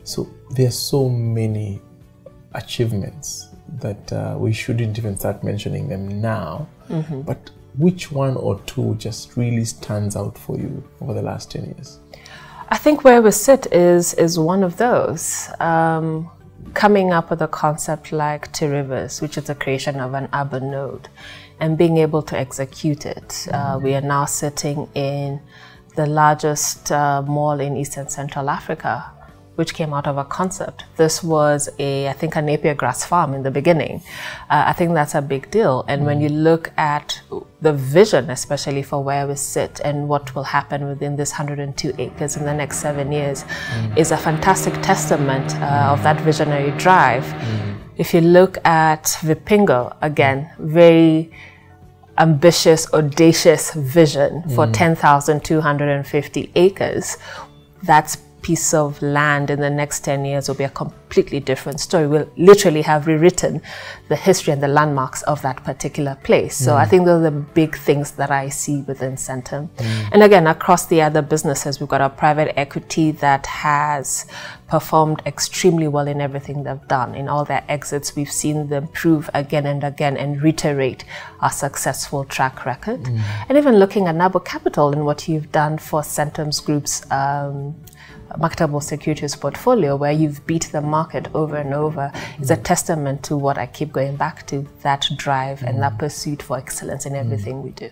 So there are so many achievements that we shouldn't even start mentioning them now. But which one or two just really stands out for you over the last 10 years? I think where we sit is one of those. Coming up with a concept like Two Rivers, which is the creation of an urban node, and being able to execute it. We are now sitting in the largest mall in East and Central Africa, which came out of a concept. This was I think a napier grass farm in the beginning. I think that's a big deal. And when you look at the vision, especially for where we sit and what will happen within this 102 acres in the next 7 years, is a fantastic testament of that visionary drive. If you look at Vipingo, again, very ambitious, audacious vision for 10,250 acres. That's piece of land in the next 10 years will be a completely different story. We'll literally have rewritten the history and the landmarks of that particular place. So I think those are the big things that I see within Centum. And again, across the other businesses, we've got a private equity that has performed extremely well in everything they've done. In all their exits, we've seen them prove again and again and reiterate our successful track record. And even looking at Nabo Capital and what you've done for Centum's Group's marketable securities portfolio, where you've beat the market over and over, is a testament to what I keep going back to, that drive and that pursuit for excellence in everything we do.